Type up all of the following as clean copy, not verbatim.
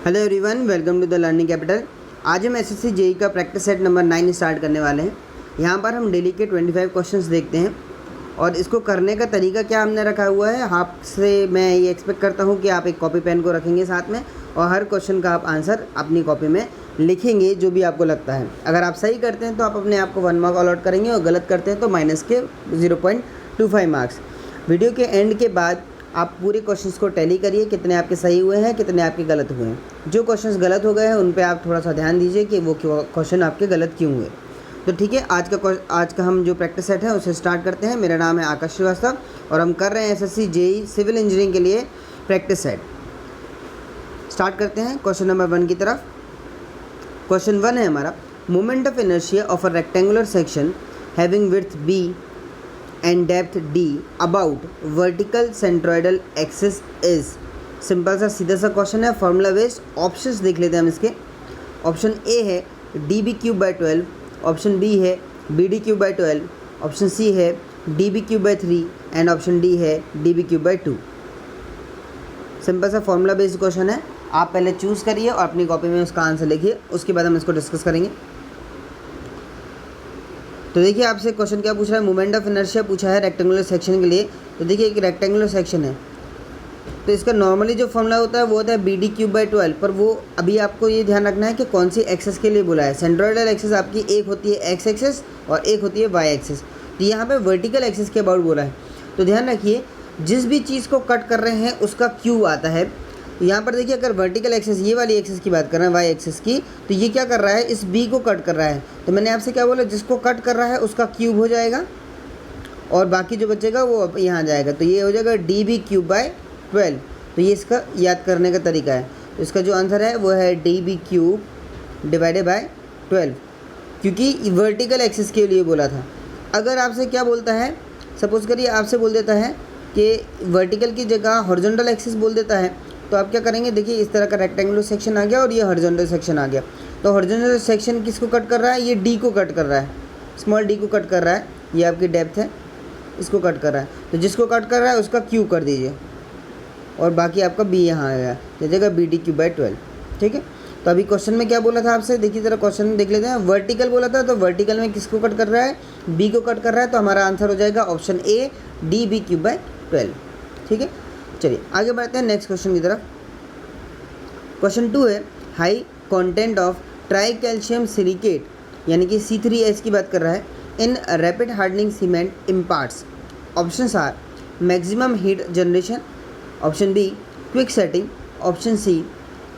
Hello everyone, welcome to the Learning Capital. आज हम SSC JE का प्रैक्टिस सेट नंबर 9 स्टार्ट करने वाले हैं। यहाँ पर हम डेली के 25 क्वेश्चंस देखते हैं और इसको करने का तरीका क्या हमने रखा हुआ है। आपसे मैं ये एक्सपेक्ट करता हूँ कि आप एक कॉपी पेन को रखेंगे साथ में और हर क्वेश्चन का आप आंसर अपनी कॉपी में लिखेंगे जो भी आपको लगता है। अगर आप सही करते हैं तो आप अपने आप को 1 मार्क अलॉट करेंगे और गलत करते हैं तो माइनस के 0.25 मार्क्स। वीडियो के एंड के बाद आप पूरे क्वेश्चंस को टैली करिए, कितने आपके सही हुए हैं, कितने आपके गलत हुए हैं। जो क्वेश्चंस गलत हो गए हैं उन पे आप थोड़ा सा ध्यान दीजिए कि वो क्वेश्चन आपके गलत क्यों हुए। तो ठीक है, आज का हम जो प्रैक्टिस सेट है उसे स्टार्ट करते हैं। मेरा नाम है आकाश श्रीवास्तव और हम कर रहे हैं एसएससी जेई सिविल इंजीनियरिंग के लिए प्रैक्टिस सेट। स्टार्ट करते हैं क्वेश्चन नंबर 1 की तरफ। क्वेश्चन 1 है हमारा, moment of inertia of a rectangular section having width b and depth d about vertical centroidal axis is। Simple सा सीधा सा क्वेश्चन है, फॉर्मूला बेस्ड। ऑप्शंस देख लेते हैं हम इसके। ऑप्शन ए है db³/12, ऑप्शन बी है bd³/12, ऑप्शन सी है db³/3 एंड ऑप्शन डी है db³/2। सिंपल सा फॉर्मूला बेस्ड क्वेश्चन है। आप पहले चूज़ करिए और अपनी कॉपी में उसका आंसर लिखिए, उसके बाद हम इसको डिस्कस करेंगे। तो देखिए आपसे क्वेश्चन क्या पूछ रहा है, मोमेंट ऑफ इनर्शिया पूछा है रेक्टेंगुलर सेक्शन के लिए। तो देखिए एक रेक्टेंगुलर सेक्शन है तो इसका नॉर्मली जो फॉर्मूला होता है वो होता है bd³/12, पर वो अभी आपको ये ध्यान रखना है कि कौन सी एक्सेस के लिए बोला है। सेंट्रोइडल एक्सेस आपकी एक होती है एक्स एक्सेस और एक होती है वाई एक्सेस। तो यहाँ पे वर्टिकल एक्सेस के अबाउट बोला है। तो ध्यान रखिए जिस भी चीज़ को कट कर रहे हैं उसका क्यू आता है। यहाँ पर देखिए अगर वर्टिकल एक्सेस ये वाली एक्सेस की बात कर रहे हैं वाई एक्सेस की, तो ये क्या कर रहा है, इस बी को कट कर रहा है। तो मैंने आपसे क्या बोला, जिसको कट कर रहा है उसका क्यूब हो जाएगा और बाकी जो बचेगा वो यहाँ जाएगा। तो ये हो जाएगा db³/12। तो ये इसका याद करने का तरीका है। तो इसका जो आंसर है वो है db³/12, क्योंकि वर्टिकल एक्सेस के लिए बोला था। अगर आपसे क्या बोलता है, सपोज़ करिए आपसे बोल देता है कि वर्टिकल की जगह हॉरिजॉन्टल एक्सेस बोल देता है, तो आप क्या करेंगे, देखिए इस तरह का रेक्टेंगुलर सेक्शन आ गया और ये हॉरिजॉन्टल सेक्शन आ गया। तो हॉरिजॉन्टल सेक्शन किसको कट कर रहा है, ये डी को कट कर रहा है, स्मॉल डी को कट कर रहा है। ये आपकी डेप्थ है, इसको कट कर रहा है। तो जिसको कट कर रहा है उसका क्यू कर दीजिए और बाकी आपका बी यहाँ आएगा, जगह bd³/12। ठीक है, तो अभी क्वेश्चन में क्या बोला था आपसे, देखिए ज़रा क्वेश्चन देख लेते हैं। वर्टिकल बोला था, तो वर्टिकल में किसको कट कर रहा है, बी को कट कर रहा है। तो हमारा आंसर हो जाएगा ऑप्शन ए db³/12। ठीक है, चलिए आगे बढ़ते हैं नेक्स्ट क्वेश्चन की तरफ। क्वेश्चन 2 है, high content of tri calcium silicate यानी कि C3H की बात कर रहा है in rapid hardening cement imparts. Options are maximum heat generation, option B quick setting, option C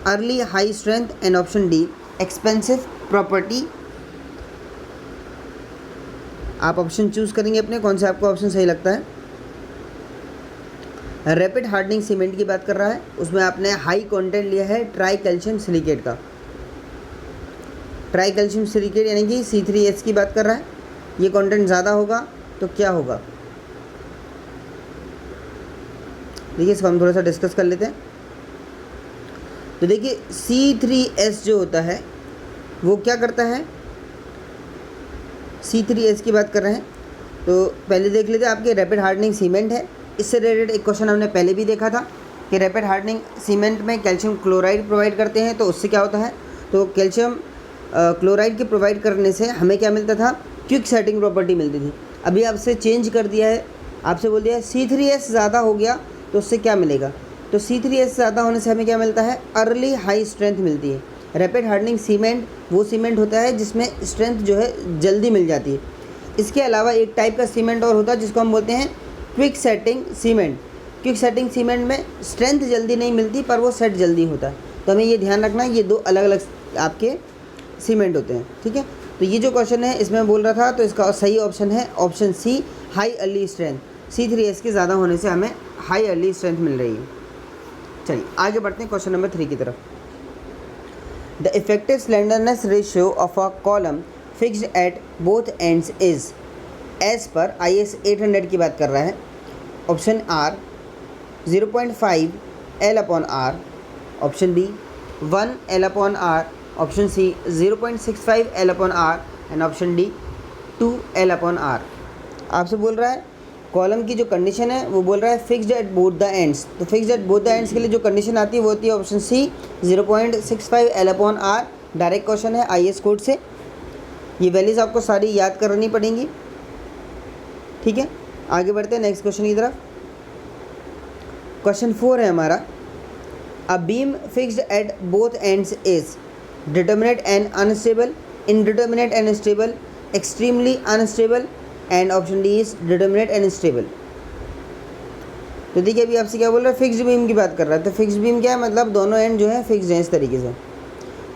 early high strength and option D expensive property. आप option choose करेंगे अपने, कौन सा आपको ऑप्शन सही लगता है। रैपिड हार्डनिंग सीमेंट की बात कर रहा है, उसमें आपने हाई कंटेंट लिया है ट्राई कैल्शियम सिलिकेट का। ट्राई कैल्शियम सिलिकेट यानी कि C3H की बात कर रहा है। ये कंटेंट ज़्यादा होगा तो क्या होगा, देखिए इसको हम थोड़ा सा डिस्कस कर लेते हैं। तो देखिए C3H जो होता है वो क्या करता है, C3H की बात कर रहे हैं तो पहले देख लेते हैं। आपके रैपिड हार्डनिंग सीमेंट है, इससे रिलेटेड एक क्वेश्चन हमने पहले भी देखा था कि रैपिड हार्डनिंग सीमेंट में कैल्शियम क्लोराइड प्रोवाइड करते हैं। तो उससे क्या होता है, तो कैल्शियम क्लोराइड के प्रोवाइड करने से हमें क्या मिलता था, क्विक सेटिंग प्रॉपर्टी मिलती थी। अभी आपसे चेंज कर दिया है, आपसे बोल दिया है C3H ज़्यादा हो गया तो उससे क्या मिलेगा, तो C3H ज़्यादा होने से हमें क्या मिलता है, अर्ली हाई स्ट्रेंथ मिलती है। रैपिड हार्डनिंग सीमेंट वो सीमेंट होता है जिसमें स्ट्रेंथ जो है जल्दी मिल जाती है। इसके अलावा एक टाइप का सीमेंट और होता है जिसको हम बोलते हैं quick setting cement. Quick setting cement में स्ट्रेंथ जल्दी नहीं मिलती पर वो सेट जल्दी होता है। तो हमें ये ध्यान रखना है, ये दो अलग अलग आपके सीमेंट होते हैं। ठीक है, तो ये जो क्वेश्चन है इसमें बोल रहा था, तो इसका सही ऑप्शन है option C high early strength. C3H के ज़्यादा होने से हमें हाई अर्ली स्ट्रेंथ मिल रही है। चलिए आगे बढ़ते हैं क्वेश्चन नंबर 3 की तरफ। The effective slenderness ratio of a column fixed at both ends is, as per IS 800 की बात कर रहा है। Option are 0.5 L/R, option B 1 L/R, option C 0.65 L/R and option D 2 L/R। आपसे बोल रहा है कॉलम की जो कंडीशन है वो बोल रहा है fixed at both the ends. तो fixed at both the ends के लिए जो कंडीशन आती है वो होती है option C 0.65 L/R। Direct question है IAS कोड से। ये वैल्यूज आपको सारी याद करनी पड़ेंगी, ठीक है। आगे बढ़ते हैं नेक्स्ट क्वेश्चन की तरफ। क्वेश्चन 4 है हमारा, a beam fixed at both ends is determinate and unstable, indeterminate and stable, extremely unstable and option D is determinate and stable. तो देखिए अभी आपसे क्या बोल रहा है, फिक्स्ड बीम की बात कर रहा है। तो फिक्स्ड बीम क्या है, मतलब दोनों एंड जो है फिक्स्ड हैं इस तरीके से।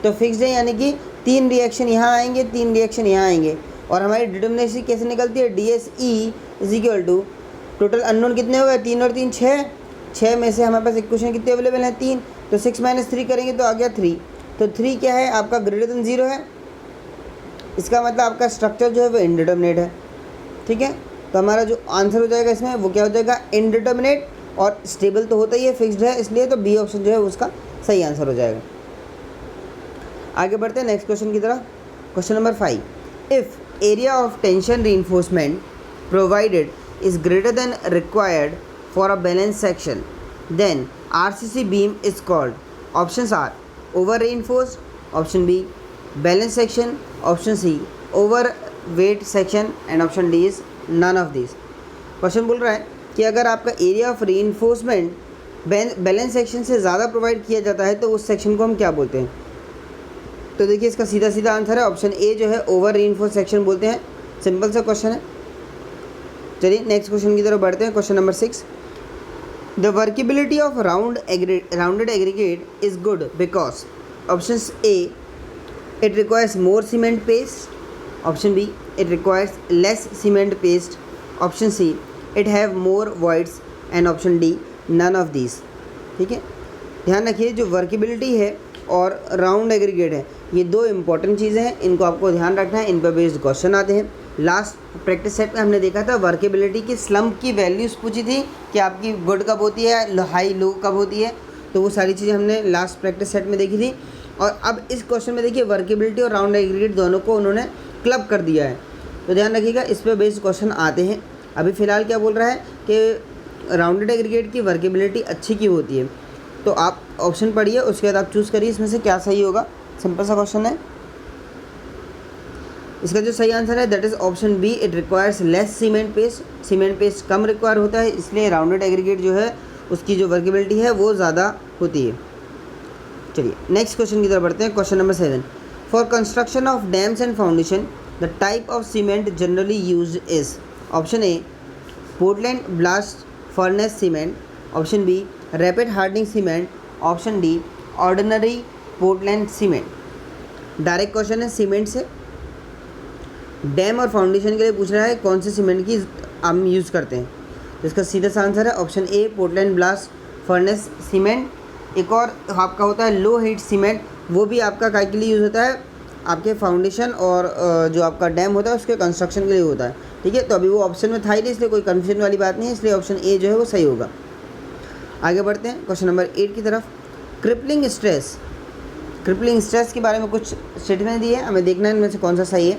तो फिक्स्ड है यानी कि 3 रिएक्शन यहाँ आएंगे, 3 रिएक्शन यहाँ आएंगे, और हमारी डिटर्मिनेसी कैसे निकलती है, DSE is equal to total unknown कितने हो गए, 3 और 3 6, 6 में से हमारे पास इक्वेशन कितने अवेलेबल हैं 3, तो 6 - 3 करेंगे तो आ गया 3। तो 3 क्या है आपका ग्रेटर देन 0 है, इसका मतलब आपका स्ट्रक्चर जो है वो इनडिटर्मिनेट है, ठीक है। तो हमारा जो आंसर हो जाएगा इसमें वो क्या हो जाएगा, इनडिटर्मिनेट, और स्टेबल तो होता ही है, फिक्स्ड है, इसलिए तो बी ऑप्शन जो है उसका सही आंसर हो जाएगा। आगे बढ़ते हैं नेक्स्ट क्वेश्चन की तरफ। Question number 5, if area of tension reinforcement provided is greater than required for a balance section then RCC beam is called. Options are over reinforced, option B balance section, option C over weight section and option D is none of this. Question बोल रहा है कि अगर आपका area of reinforcement balance section से ज़्यादा provide किया जाता है तो उस सेक्शन को हम क्या बोलते हैं। तो देखिए इसका सीधा सीधा आंसर है ऑप्शन ए जो है ओवर रीइंफोर्स सेक्शन बोलते हैं। सिंपल सा क्वेश्चन है। चलिए नेक्स्ट क्वेश्चन की तरफ बढ़ते हैं। Question number 6, the workability of rounded aggregate is good because option A it requires more cement paste, option B it requires less cement paste, option C it have more voids and option D none of these. ठीक है, ध्यान रखिए जो workability है और round aggregate है ये दो इंपॉर्टेंट चीज़ें हैं, इनको आपको ध्यान रखना है। इन पर बेस्ड क्वेश्चन आते हैं। लास्ट प्रैक्टिस सेट में हमने देखा था वर्केबिलिटी की स्लम्प की वैल्यूज़ पूछी थी कि आपकी गुड कब होती है, हाई लो कब होती है, तो वो सारी चीज़ें हमने लास्ट प्रैक्टिस सेट में देखी थी। और अब इस क्वेश्चन में देखिए वर्केबिलिटी और राउंड एग्रीगेट दोनों को उन्होंने क्लब कर दिया है, तो ध्यान रखिएगा इस पर बेस्ड क्वेश्चन आते हैं। अभी फ़िलहाल क्या बोल रहा है कि राउंडेड एग्रीगेट की वर्केबिलिटी अच्छी क्यों होती है, तो आप ऑप्शन पढ़िए उसके बाद आप चूज़ करिए इसमें से क्या सही होगा। सिंपल सा क्वेश्चन है। इसका जो सही आंसर है that is option B, it requires less cement paste. Cement paste कम रिक्वायर होता है, इसलिए राउंडेड एग्रीगेट जो है उसकी जो वर्केबिलिटी है वो ज़्यादा होती है। चलिए नेक्स्ट क्वेश्चन की तरफ बढ़ते हैं। Question number 7, for construction of dams and foundation the type of cement generally use is. Option A Portland blast furnace cement, option B rapid hardening cement, option D ordinary Portland cement. Direct question है cement से। Dam और foundation के लिए पूछ रहा है कौन से सीमेंट की हम यूज़ करते हैं, तो इसका सीधा सा आंसर है option A Portland blast furnace cement. एक और आपका होता है लो हीट सीमेंट, वो भी आपका काय के लिए यूज़ होता है, आपके फाउंडेशन और जो आपका डैम होता है उसके कंस्ट्रक्शन के लिए होता है। ठीक है, तो अभी वो ऑप्शन में था ही नहीं, इसलिए कोई कन्फ्यूजन वाली बात नहीं है, इसलिए ऑप्शन ए जो है वो सही होगा। आगे बढ़ते हैं क्वेश्चन नंबर 8 की तरफ। क्रिपलिंग स्ट्रेस के बारे में कुछ स्टेटमेंट दी है, हमें देखना है इनमें से कौन सा सही है।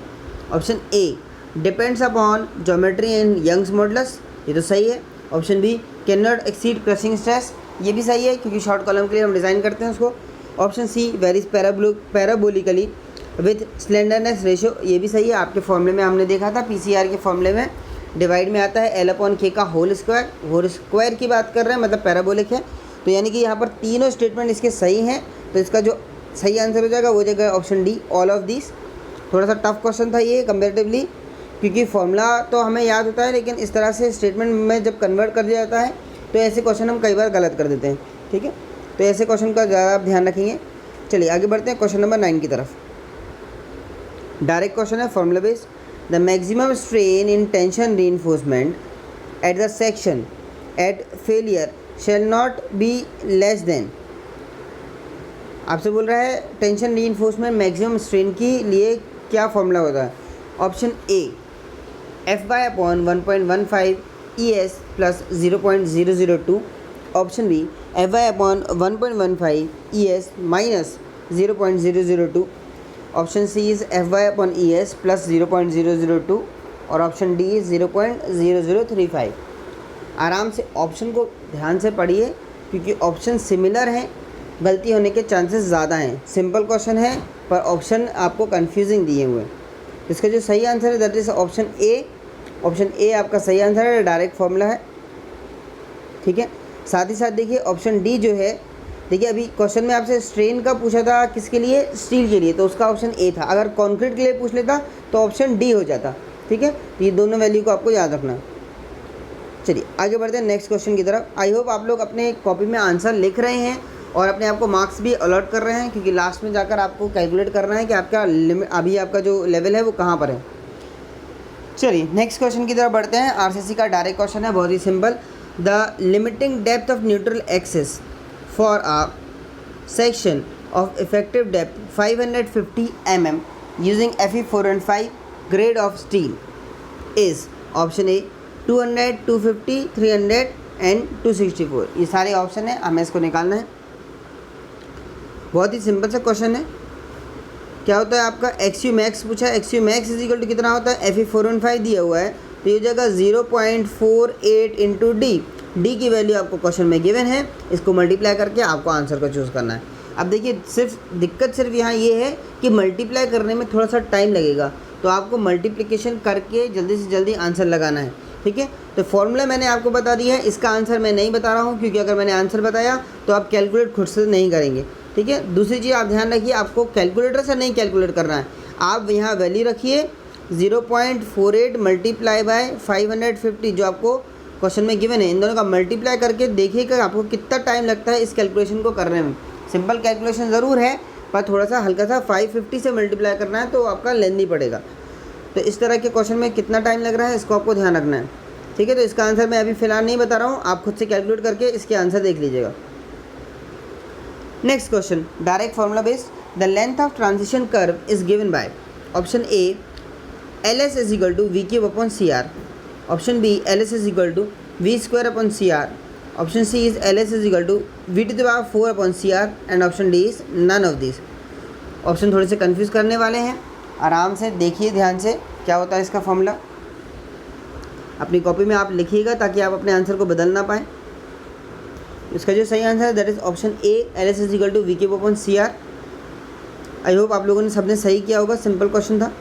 Option A depends upon geometry and Young's modulus, ये तो सही है। Option B can not exceed crushing stress, ये भी सही है क्योंकि शॉर्ट कॉलम के लिए हम डिज़ाइन करते हैं उसको। Option C varies parabolically with slenderness ratio, ये भी सही है। आपके फॉर्मूले में हमने देखा था PCR के फॉर्मूले में डिवाइड में आता है L/K का होल स्क्वायर की बात कर रहे हैं, मतलब पैराबोलिक है। तो यानी कि यहाँ पर तीनों स्टेटमेंट इसके सही हैं, तो इसका जो सही आंसर हो जाएगा वो जगह option D all of this. थोड़ा सा टफ क्वेश्चन था ये कंपेरेटिवली, क्योंकि फॉर्मूला तो हमें याद होता है लेकिन इस तरह से स्टेटमेंट में जब कन्वर्ट कर दिया जाता है तो ऐसे क्वेश्चन हम कई बार गलत कर देते हैं। ठीक है, तो ऐसे क्वेश्चन का ज़्यादा आप ध्यान रखेंगे। चलिए आगे बढ़ते हैं क्वेश्चन नंबर 9 की तरफ। डायरेक्ट क्वेश्चन है formula based. The maximum strain in tension reinforcement at the section at failure shall not be less than. आपसे बोल रहा है टेंशन रीइंफोर्समेंट मैक्सिमम स्ट्रेन के लिए क्या फॉर्मूला होता है। Option A Fy/1.15 ES plus 0.002, option B Fy/1.15 ES minus 0.002, option C is Fy/ES plus 0.002 और ऑप्शन डी इज़ 0.0035। आराम से ऑप्शन को ध्यान से पढ़िए, क्योंकि ऑप्शन सिमिलर हैं, गलती होने के चांसेस ज़्यादा हैं। सिंपल क्वेश्चन है पर ऑप्शन आपको कंफ्यूजिंग दिए हुए हैं। इसका जो सही आंसर है that is option A. Option A आपका सही आंसर है, डायरेक्ट फॉर्मूला है, ठीक है। साथ ही साथ देखिए ऑप्शन डी जो है, देखिए अभी क्वेश्चन में आपसे स्ट्रेन का पूछा था, किसके लिए, स्टील के लिए, तो उसका ऑप्शन ए था। अगर कॉन्क्रीट के लिए पूछ लेता तो ऑप्शन डी हो जाता, ठीक है। तो ये दोनों वैल्यू को आपको याद रखना है। चलिए आगे बढ़ते हैं नेक्स्ट क्वेश्चन की तरफ। आई होप आप लोग अपने कॉपी में आंसर लिख रहे हैं और अपने आप को मार्क्स भी अलॉट कर रहे हैं, क्योंकि लास्ट में जाकर आपको कैलकुलेट करना है कि आपका लिमिट, अभी आपका जो लेवल है वो कहाँ पर है। चलिए नेक्स्ट क्वेश्चन की तरफ बढ़ते हैं। आरसीसी का डायरेक्ट क्वेश्चन है, बहुत ही simple. The limiting depth of neutral axis for a section of effective depth 550 mm using Fe415 grade of steel is option A 200, 250, 300 and 264। ये सारे ऑप्शन है, हमें इसको निकालना है। बहुत ही सिंपल सा क्वेश्चन है। क्या होता है आपका XU मैक्स पूछा है, XU max is equal to कितना होता है, Fe415 दिया हुआ है, तो ये जगह 0.48 इंटू डी की वैल्यू आपको क्वेश्चन में गिवन है। इसको मल्टीप्लाई करके आपको आंसर को चूज़ करना है। अब देखिए दिक्कत सिर्फ यहाँ ये है कि मल्टीप्लाई करने में थोड़ा सा टाइम लगेगा, तो आपको मल्टीप्लिकेशन करके जल्दी से जल्दी आंसर लगाना है, ठीक है। तो फॉर्मूला मैंने आपको बता दिया है, इसका आंसर मैं नहीं बता रहा हूँ, क्योंकि अगर मैंने आंसर बताया तो आप कैलकुलेट खुद से नहीं करेंगे, ठीक है। दूसरी चीज़ आप ध्यान रखिए, आपको कैलकुलेटर से नहीं कैलकुलेट करना है। आप यहाँ वैल्यू रखिए 0.48 मल्टीप्लाई बाय 550 जो आपको क्वेश्चन में गिवन है, इन दोनों का मल्टीप्लाई करके देखिएगा आपको कितना टाइम लगता है इस कैलकुलेशन को करने में। सिंपल कैलकुलेशन ज़रूर है, पर थोड़ा सा हल्का सा 550 से मल्टीप्लाई करना है, तो आपका लेंथी पड़ेगा। तो इस तरह के क्वेश्चन में कितना टाइम लग रहा है इसको आपको ध्यान रखना है, ठीक है। तो इसका आंसर मैं अभी फ़िलहाल नहीं बता रहा हूँ, आप खुद से कैलकुलेट करके इसके आंसर देख लीजिएगा। Next question, direct formula based. The length of transition curve is given by option A LS is equal to V³/CR, option B LS is equal to V²/CR, option C is LS is equal to V⁴/CR and option D is none of this. Option थोड़े से confuse करने वाले हैं, आराम से देखिए ध्यान से क्या होता है इसका फॉर्मूला। अपनी कॉपी में आप लिखिएगा ताकि आप अपने आंसर को बदल ना पाएँ। इसका जो सही आंसर है that is option A LS is equal to V⁴/CR। I hope आप लोगों ने सबने सही किया होगा, सिंपल क्वेश्चन था।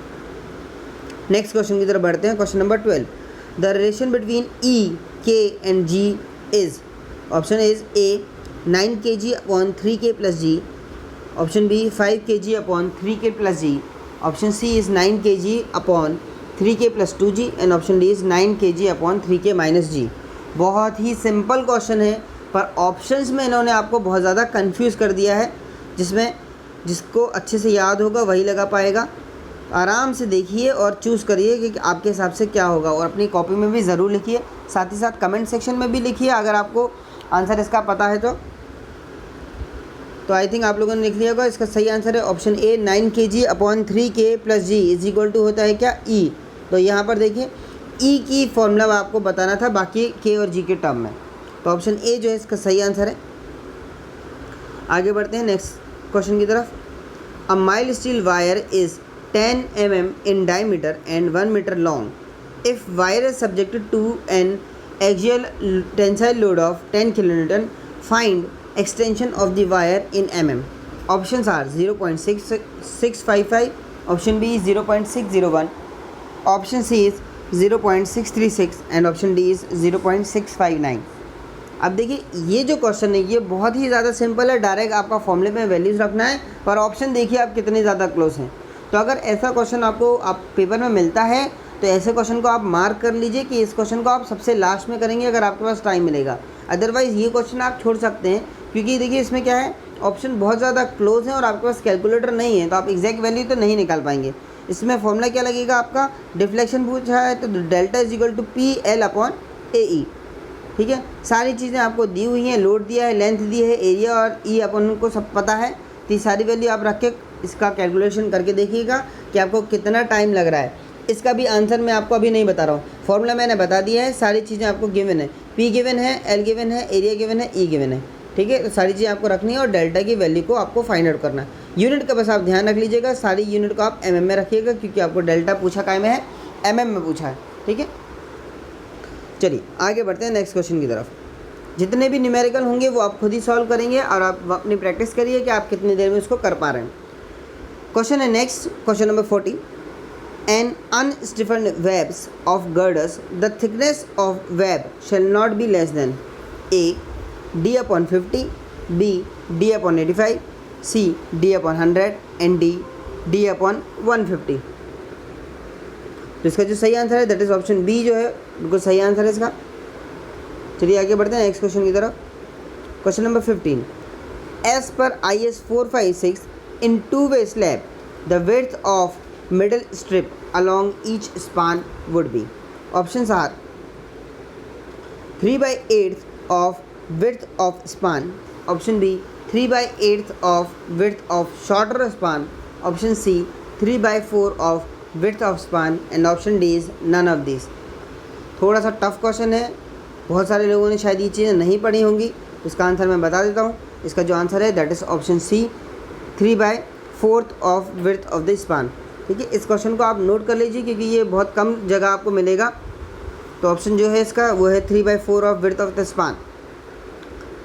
नेक्स्ट क्वेश्चन की तरफ बढ़ते हैं। Question number 12, the relation between E, K and G is, option is A 9 kg/3k + G, option B 5 kg/3k + G, option C is 9 kg/3k + 2G and option D is 9 kg/3k - G। बहुत ही simple question है, पर options में इन्होंने आपको बहुत ज़्यादा confuse कर दिया है, जिसको अच्छे से याद होगा वही लगा पाएगा। आराम से देखिए और चूज़ करिए कि आपके हिसाब से क्या होगा, और अपनी कॉपी में भी ज़रूर लिखिए, साथ ही साथ कमेंट सेक्शन में भी लिखिए अगर आपको आंसर इसका पता है तो आई थिंक आप लोगों ने लिख लिया होगा। इसका सही आंसर है option A 9 kg/3k + G is equal to होता है क्या, E। तो यहाँ पर देखिए E की फॉर्मूला आपको बताना था, बाकी K और G के टर्म में, तो ऑप्शन ए जो है इसका सही आंसर है। आगे बढ़ते हैं नेक्स्ट क्वेश्चन की तरफ। A mild steel wire is 10 mm in diameter and 1 meter long. If wire is subjected to an axial tensile load of 10 kN, find extension of the wire in mm. Options are 0.655, option B is 0.601, option C is 0.636 and option D is 0.659. अब देखिए ये जो question है ये बहुत ही ज़्यादा simple है, direct आपका फॉर्मूले में वैल्यूज़ रखना है, पर ऑप्शन देखिए आप कितने ज़्यादा क्लोज हैं। तो अगर ऐसा क्वेश्चन आपको पेपर में मिलता है तो ऐसे क्वेश्चन को आप मार्क कर लीजिए कि इस क्वेश्चन को आप सबसे लास्ट में करेंगे अगर आपके पास टाइम मिलेगा, अदरवाइज़ ये क्वेश्चन आप छोड़ सकते हैं, क्योंकि देखिए इसमें क्या है, ऑप्शन बहुत ज़्यादा क्लोज हैं और आपके पास कैलकुलेटर नहीं है, तो आप एग्जैक्ट वैल्यू तो नहीं निकाल पाएंगे। इसमें फॉर्मूला क्या लगेगा आपका, डिफ्लेक्शन पूछा है तो delta is equal to PL/AE, ठीक है। सारी चीज़ें आपको दी हुई हैं, लोड दिया है, लेंथ दी है, एरिया और ई अपन को सब पता है, तो ये सारी वैल्यू आप रख के इसका कैलकुलेशन करके देखिएगा कि आपको कितना टाइम लग रहा है। इसका भी आंसर मैं आपको अभी नहीं बता रहा हूँ, फॉर्मूला मैंने बता दिया है, सारी चीज़ें आपको गिवन है, P गिवन है, L गिवन है, एरिया गिवन है, E गिवन है, ठीक है। तो सारी चीज़ें आपको रखनी है और डेल्टा की वैल्यू को आपको फाइंड आउट करना है। यूनिट का बस आप ध्यान रख लीजिएगा, सारी यूनिट को आप mm में रखिएगा, क्योंकि आपको डेल्टा पूछा काय में है, mm में पूछा है, ठीक है। चलिए आगे बढ़ते हैं नेक्स्ट क्वेश्चन की तरफ। जितने भी न्यूमेरिकल होंगे वो आप खुद ही सॉल्व करेंगे और आप अपनी प्रैक्टिस करिए कि आप कितनी देर में उसको कर पा रहे हैं। क्वेश्चन है next, question number 40। An unstiffened webs of girders the thickness of web shall not be less than A d/50, b d/85, c d/100 and d d/150। तो इसका जो सही आंसर है दैट इज ऑप्शन बी जो है बिल्कुल सही answer है इसका। चलिए आगे बढ़ते हैं नेक्स्ट क्वेश्चन की तरफ। Question number 15। As per IS 456 in two way slab the width of middle strip along each span would be. Options are 3/8 of width of span, option B 3/8 of width of shorter span, option C 3/4 of width of span and option D is none of this. थोड़ा सा tough question है, बहुत सारे लोगों ने शायद ये चीज़ें नहीं पढ़ी होंगी। इसका आंसर मैं बता देता हूँ। इसका जो आंसर है that is option C 3/4 of width of the span. ठीक है, इस क्वेश्चन को आप नोट कर लीजिए क्योंकि ये बहुत कम जगह आपको मिलेगा। तो ऑप्शन जो है इसका वो है 3/4 of width of the span.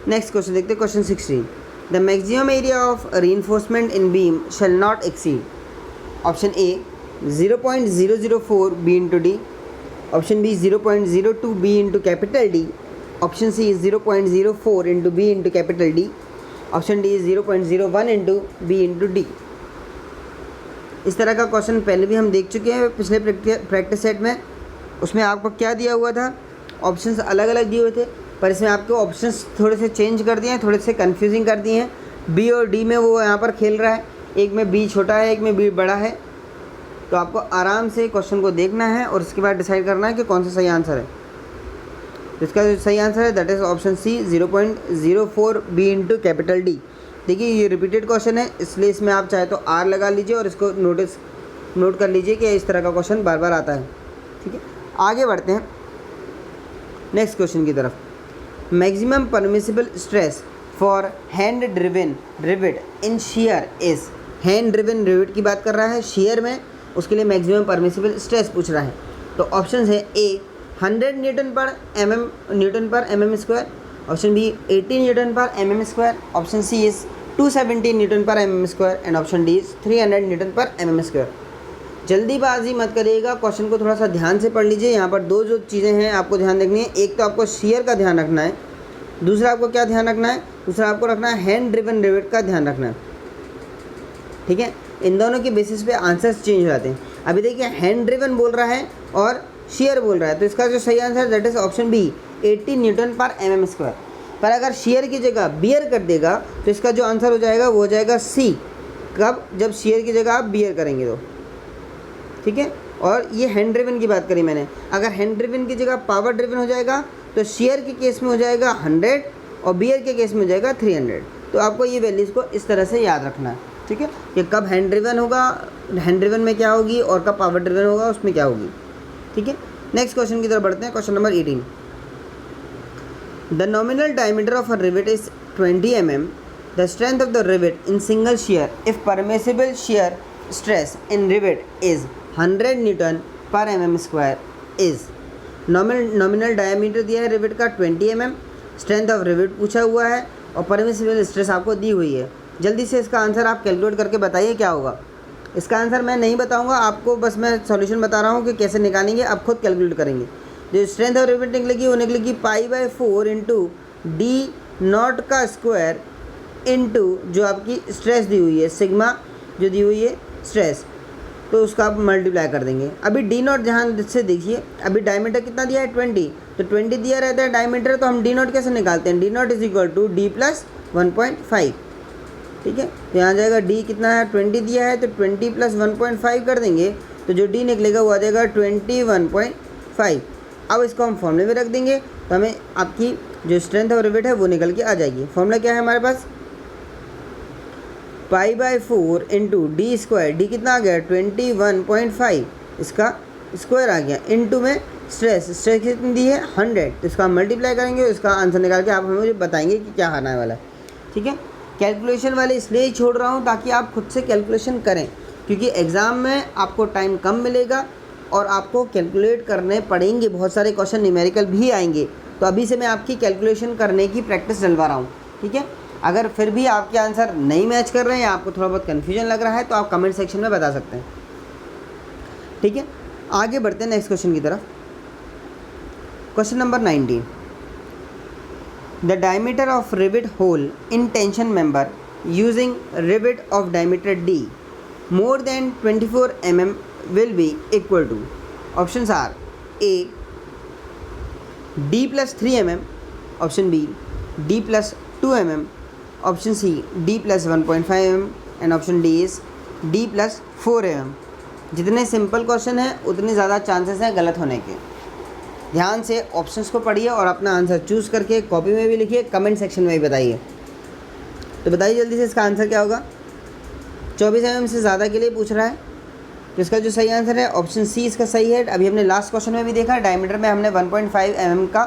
Next question देखते हैं, question 16। The maximum area of reinforcement in beam shall not exceed. Option A 0.004 b into D, option B 0.02 b into capital D, option C 0.04 into B into capital D, option D 0.01 into B into D. इस तरह का question पहले भी हम देख चुके हैं पिछले प्रैक्टिस सेट में। उसमें आपको क्या दिया हुआ था, ऑप्शंस अलग अलग दिए हुए थे, पर इसमें आपको ऑप्शंस थोड़े से चेंज कर दिए हैं, थोड़े से कन्फ्यूजिंग कर दिए हैं। बी और डी में वो यहाँ पर खेल रहा है, एक में बी छोटा है एक में बी बड़ा है। तो आपको आराम से क्वेश्चन को देखना है और उसके बाद डिसाइड करना है कि कौन सा सही आंसर है। तो इसका जो सही आंसर है that is option C 0.04 b into capital D. देखिए ये रिपीटेड क्वेश्चन है इसलिए इसमें आप चाहे तो आर लगा लीजिए और इसको नोट कर लीजिए कि इस तरह का क्वेश्चन बार बार आता है। ठीक है, आगे बढ़ते हैं नेक्स्ट क्वेश्चन की तरफ। Maximum permissible stress for hand driven rivet in share is. Hand driven rivet की बात कर रहा है, शेयर में उसके लिए मैक्सिमम परमिसिबल स्ट्रेस पूछ रहा है। तो ऑप्शन है ए 100 न्यूटन पर mm square, option B 80 newton पर mm square, option C is 270 newton पर mm square and option D is 300 newton पर mm स्क्वायर। जल्दीबाजी मत करिएगा, क्वेश्चन को थोड़ा सा ध्यान से पढ़ लीजिए। यहाँ पर दो जो चीज़ें हैं आपको ध्यान रखनी है, एक तो आपको शेयर का ध्यान रखना है, दूसरा आपको क्या ध्यान रखना है, दूसरा आपको रखना है हैंड ड्रिवन रिवेट का ध्यान रखना है। ठीक है, इन दोनों के बेसिस पे आंसर्स चेंज हो जाते हैं। अभी देखिए हैंड ड्रिवन बोल रहा है और शेयर बोल रहा है, तो इसका जो सही answer that is option B 80 newton पर mm स्क्वायर। पर अगर शेयर की जगह बियर कर देगा तो इसका जो आंसर हो जाएगा वो हो जाएगा सी। कब, जब शेयर की जगह आप बियर करेंगे तो। ठीक है, और ये हैंड ड्रिवन की बात करी मैंने। अगर हैंड ड्रिवन की जगह पावर ड्रिवन हो जाएगा तो शेयर के केस में हो जाएगा 100 और बियर के केस में हो जाएगा 300। तो आपको ये वैल्यूज़ को इस तरह से याद रखना है। ठीक है, कि कब हैंड ड्रिवन होगा, हैंड ड्रिवन में क्या होगी, और कब पावर ड्रिवन होगा उसमें क्या होगी। ठीक है, नेक्स्ट क्वेश्चन की तरफ बढ़ते हैं। Question number 18। The nominal diameter of a rivet is 20 mm। The strength of the rivet in single share if permissible shear stress in rivet is 100 newton पर mm square is. Nominal diameter दिया है rivet का 20 mm, strength of rivet पूछा हुआ है और permissible stress आपको दी हुई है। जल्दी से इसका आंसर आप कैलकुलेट करके बताइए क्या होगा। इसका आंसर मैं नहीं बताऊंगा आपको, बस मैं सॉल्यूशन बता रहा हूँ कि कैसे निकालेंगे, आप खुद कैलकुलेट करेंगे। जो स्ट्रेंथ ऑफ रिवेट निकलेगी वो निकलेगी π/4 इंटू डी नॉट का स्क्वायर इंटू जो आपकी स्ट्रेस दी हुई है, सिग्मा जो दी हुई है स्ट्रेस, तो उसका आप मल्टीप्लाई कर देंगे। अभी डी नॉट जहाँ से देखिए, अभी डायमीटर कितना दिया है 20, तो 20 दिया रहता है डायमीटर, तो हम डी नॉट कैसे निकालते हैं, D naught is equal to D plus 1.5। ठीक है, तो यहाँ जाएगा डी कितना है 20 दिया है, तो 20 प्लस 1.5 कर देंगे तो जो डी निकलेगा वो आ जाएगा 21.5। अब इसको हम फॉर्मूले में रख देंगे तो हमें आपकी जो स्ट्रेंथ और रिवेट है वो निकल के आ जाएगी। फॉर्मूला क्या है हमारे पास, π/4 इंटू डी स्क्वायर, डी कितना आ गया 21.5, इसका स्क्वायर आ गया, इंटू में स्ट्रेस कितनी दी है 100, तो इसका हम मल्टीप्लाई करेंगे, इसका आंसर निकाल के आप हमें मुझे बताएंगे कि क्या आने वाला है। ठीक है, कैलकुलेशन वाले इसलिए ही छोड़ रहा हूँ ताकि आप खुद से कैलकुलेशन करें, क्योंकि एग्ज़ाम में आपको टाइम कम मिलेगा और आपको कैलकुलेट करने पड़ेंगे, बहुत सारे क्वेश्चन न्यूमेरिकल भी आएंगे। तो अभी से मैं आपकी कैलकुलेशन करने की प्रैक्टिस डलवा रहा हूँ, ठीक है। अगर फिर भी आपके आंसर नहीं मैच कर रहे हैं या आपको थोड़ा बहुत कन्फ्यूजन लग रहा है तो आप कमेंट सेक्शन में बता सकते हैं, ठीक है। आगे बढ़ते हैं नेक्स्ट क्वेश्चन की तरफ। Question number 19, the diameter of rivet hole in tension member using rivet of diameter D more than 24 mm will be equal to, options are A D plus 3 mm, option B D plus 2 mm, option C D plus 1.5 mm and option D is D plus 4 mm। जितने simple question है उतने ज़्यादा chances हैं गलत होने के। ध्यान से ऑप्शंस को पढ़िए और अपना आंसर चूज़ करके कॉपी में भी लिखिए, कमेंट सेक्शन में भी बताइए। तो बताइए जल्दी से इसका आंसर क्या होगा। 24 mm से ज़्यादा के लिए पूछ रहा है, तो इसका जो सही आंसर है ऑप्शन सी इसका सही है। अभी हमने लास्ट क्वेश्चन में भी देखा, डायमीटर में हमने 1.5 mm का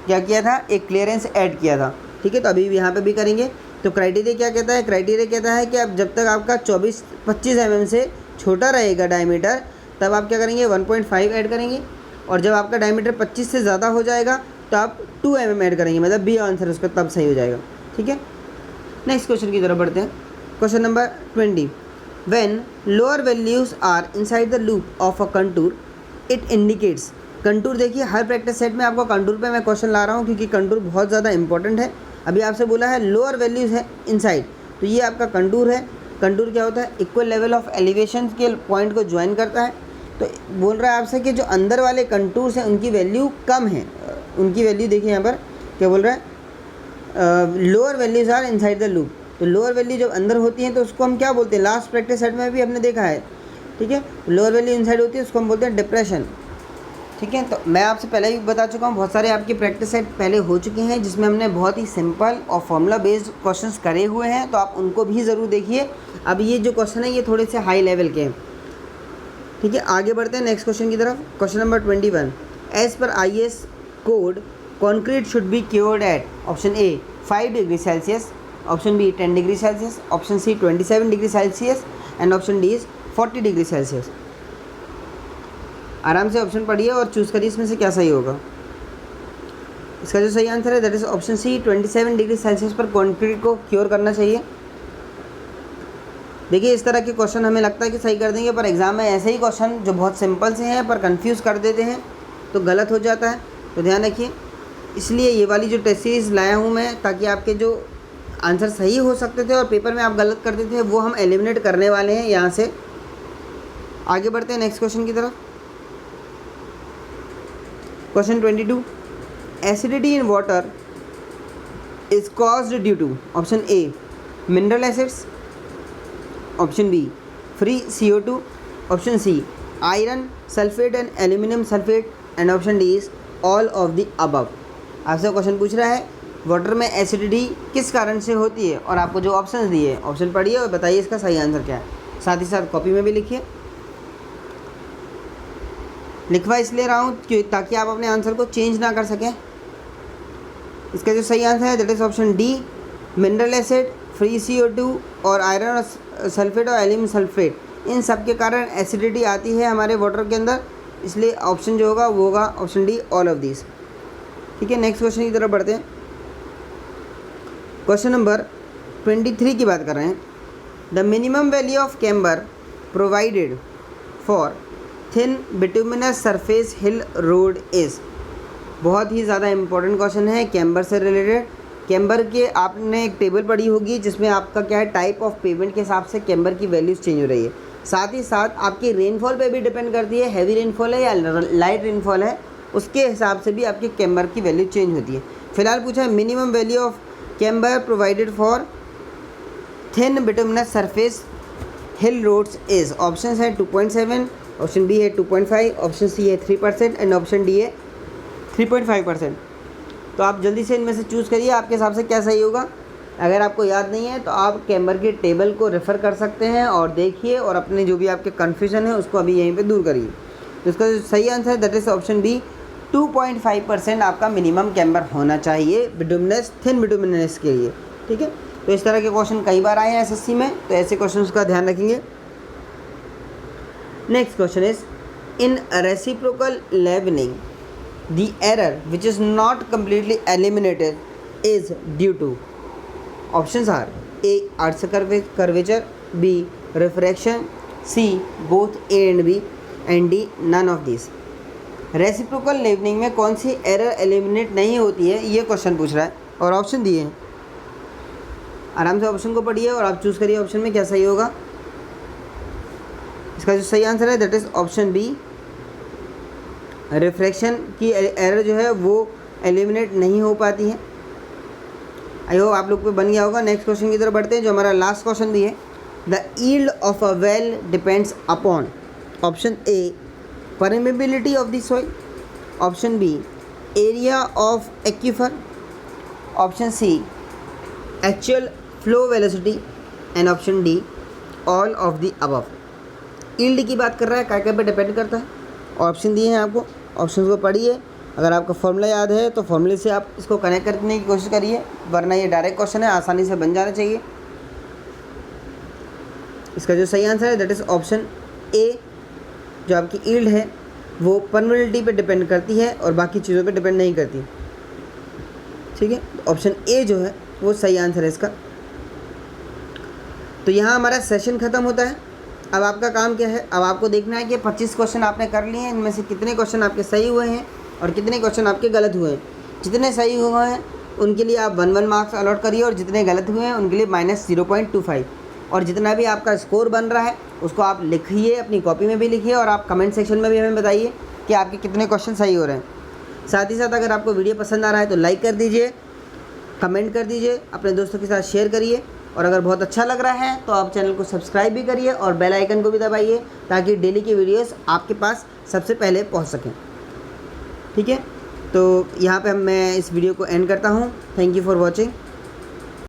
क्या किया था, एक क्लियरेंस ऐड किया था, ठीक है। तो अभी यहाँ पे भी करेंगे। तो क्राइटेरिया क्या कहता है, क्राइटेरिया कहता है कि आप जब तक आपका 25 mm से छोटा रहेगा डायमीटर, तब आप क्या करेंगे 1.5 ऐड करेंगे, और जब आपका डायमीटर 25 से ज़्यादा हो जाएगा तो आप 2 mm ऐड करेंगे, मतलब बी आंसर उसका तब सही हो जाएगा, ठीक है। नेक्स्ट क्वेश्चन की तरफ बढ़ते हैं। Question number 20, when lower values are inside the loop of a contour it indicates. Contour देखिए, हर प्रैक्टिस सेट में आपको कंटूर पे मैं क्वेश्चन ला रहा हूँ क्योंकि कंटूर बहुत ज़्यादा इंपॉर्टेंट है। अभी आपसे बोला है लोअर वैल्यूज़ है इनसाइड, तो ये आपका कंटूर है। कंटूर क्या होता है, इक्वल लेवल ऑफ एलिवेशन के पॉइंट को ज्वाइन करता है। तो बोल रहा है आपसे कि जो अंदर वाले कंटूर्स हैं उनकी वैल्यू कम है, उनकी वैल्यू देखिए यहाँ पर क्या बोल रहा है, lower values are inside the loop. तो लोअर वैल्यू जब अंदर होती हैं तो उसको हम क्या बोलते हैं, लास्ट प्रैक्टिस सेट में भी हमने देखा है, ठीक है। लोअर वैल्यू इनसाइड होती है उसको हम बोलते हैं डिप्रेशन, ठीक है। तो मैं आपसे पहले ही बता चुका हूँ, बहुत सारे आपके प्रैक्टिस सेट पहले हो चुके हैं जिसमें हमने बहुत ही सिंपल और फॉर्मूला बेस्ड क्वेश्चंस करे हुए हैं, तो आप उनको भी ज़रूर देखिए। अब ये जो क्वेश्चन है ये थोड़े से हाई लेवल के हैं, ठीक है। आगे बढ़ते हैं नेक्स्ट क्वेश्चन की तरफ। Question number 21, as per IS code concrete should be cured at, option A 5 degree Celsius, option B 10 degree Celsius, option C 27 degree Celsius and option D is 40 degree Celsius. आराम से option पढ़िए और choose करिए इसमें से क्या सही होगा। इसका जो सही आंसर है that is option C 27 degree Celsius पर कॉन्क्रीट को क्योर करना चाहिए। देखिए इस तरह के क्वेश्चन हमें लगता है कि सही कर देंगे, पर एग्ज़ाम में ऐसे ही क्वेश्चन जो बहुत सिंपल से हैं पर कंफ्यूज कर देते हैं तो गलत हो जाता है, तो ध्यान रखिए। इसलिए ये वाली जो टेस्ट सीरीज़ लाया हूँ मैं, ताकि आपके जो आंसर सही हो सकते थे और पेपर में आप गलत करते थे वो हम एलिमिनेट करने वाले हैं यहाँ से। आगे बढ़ते हैं नेक्स्ट क्वेश्चन की तरफ। Question 22, acidity in water is caused due to, option A mineral acids, option B free CO2, option C iron sulphate and aluminium sulphate and option D is all of the above. आपसे question पूछ रहा है water में acidity किस कारण से होती है, और आपको जो ऑप्शन दिए ऑप्शन पढ़िए और बताइए इसका सही आंसर क्या है। साथ ही साथ कॉपी में भी लिखिए। लिखवा इसलिए रहा हूँ कि ताकि आप अपने आंसर को चेंज ना कर सकें। इसका जो सही आंसर है that is option D mineral acid, free CO2 और आयरन और सल्फेट और एल्यूमिनियम सल्फेट, इन सब के कारण एसिडिटी आती है हमारे वाटर के अंदर। इसलिए ऑप्शन जो होगा वो होगा option D all of this, ठीक है। नेक्स्ट क्वेश्चन की तरफ बढ़ते हैं। क्वेश्चन नंबर 23 की बात कर रहे हैं। The minimum value of camber provided for thin bituminous surface hill road is. बहुत ही ज़्यादा इंपॉर्टेंट क्वेश्चन है कैम्बर से रिलेटेड। कैम्बर के आपने एक टेबल पढ़ी होगी जिसमें आपका क्या है, टाइप ऑफ पेमेंट के हिसाब से कैम्बर की वैल्यूज़ चेंज हो रही है। साथ ही साथ आपकी रेनफॉल पे भी डिपेंड करती है, हैवी रेनफॉल है या लाइट रेनफॉल है, उसके हिसाब से भी आपकी कैम्बर की वैल्यू चेंज होती है। फिलहाल पूछा है minimum value of camber provided for thin bituminous surface hill roads is. Option है 2.7, ऑप्शन बी है 2.5, ऑप्शन सी है 3% एंड ऑप्शन डी है 3.5%। तो आप जल्दी से इनमें से चूज़ करिए आपके हिसाब से क्या सही होगा। अगर आपको याद नहीं है तो आप कैम्बर के टेबल को रेफ़र कर सकते हैं और देखिए और अपने जो भी आपके कन्फ्यूजन है उसको अभी यहीं पे दूर करिए। तो इसका जो सही आंसर है दैट इज ऑप्शन बी 2.5% आपका मिनिमम कैम्बर होना चाहिए बिटुमिनस थिन बिटुमिनस के लिए, ठीक है। तो इस तरह के क्वेश्चन कई बार आए हैं SSC में, तो ऐसे क्वेश्चन का ध्यान रखेंगे। Next question is In reciprocal leavening, the error which is not completely eliminated is due to. Options are A. arc curvature, B. refraction, C. both A and B, and D. none of these. Reciprocal leavening में कौन सी error eliminate नहीं होती है, ये question पूछ रहा है और ऑप्शन दिए हैं। आराम से ऑप्शन को पढ़िए और आप चूज़ करिए ऑप्शन में क्या सही होगा। इसका जो सही आंसर है that is option B. Refraction की एरर जो है वो एलिमिनेट नहीं हो पाती है। आई होप आप लोग को बन गया होगा। नेक्स्ट क्वेश्चन की तरफ बढ़ते हैं जो हमारा लास्ट क्वेश्चन भी है। The yield of a well depends upon option A permeability of the soil, option B area of aquifer, option C actual flow velocity, and option D all of the above. Yield की बात कर रहा है, क्या पे depend करता है। Option दिए हैं आपको, ऑप्शन को पढ़िए। अगर आपका फॉर्मूला याद है तो फॉर्मूले से आप इसको कनेक्ट करने की कोशिश करिए, वरना ये डायरेक्ट क्वेश्चन है, आसानी से बन जाना चाहिए। इसका जो सही आंसर है दैट इज़ ऑप्शन ए। जो आपकी यील्ड है वो परमेबिलिटी पे डिपेंड करती है और बाकी चीज़ों पे डिपेंड नहीं करती। ठीक है, ऑप्शन ए जो है वो सही आंसर है इसका। तो यहाँ हमारा सेशन ख़त्म होता है। अब आपका काम क्या है, अब आपको देखना है कि 25 क्वेश्चन आपने कर लिए हैं, इनमें से कितने क्वेश्चन आपके सही हुए हैं और कितने क्वेश्चन आपके गलत हुए हैं। जितने सही हुए हैं उनके लिए आप 1 मार्क्स अलॉट करिए और जितने गलत हुए हैं उनके लिए -0.25। और जितना भी आपका स्कोर बन रहा है उसको आप लिखिए, अपनी कॉपी में भी लिखिए और आप कमेंट सेक्शन में भी हमें बताइए कि आपके कितने क्वेश्चन सही हो रहे हैं। साथ ही साथ अगर आपको वीडियो पसंद आ रहा है तो लाइक कर दीजिए, कमेंट कर दीजिए, अपने दोस्तों के साथ शेयर करिए और अगर बहुत अच्छा लग रहा है तो आप चैनल को सब्सक्राइब भी करिए और बेल आइकन को भी दबाइए ताकि डेली की वीडियोस आपके पास सबसे पहले पहुंच सकें। ठीक है, तो यहाँ पे मैं इस वीडियो को एंड करता हूँ। Thank you for watching.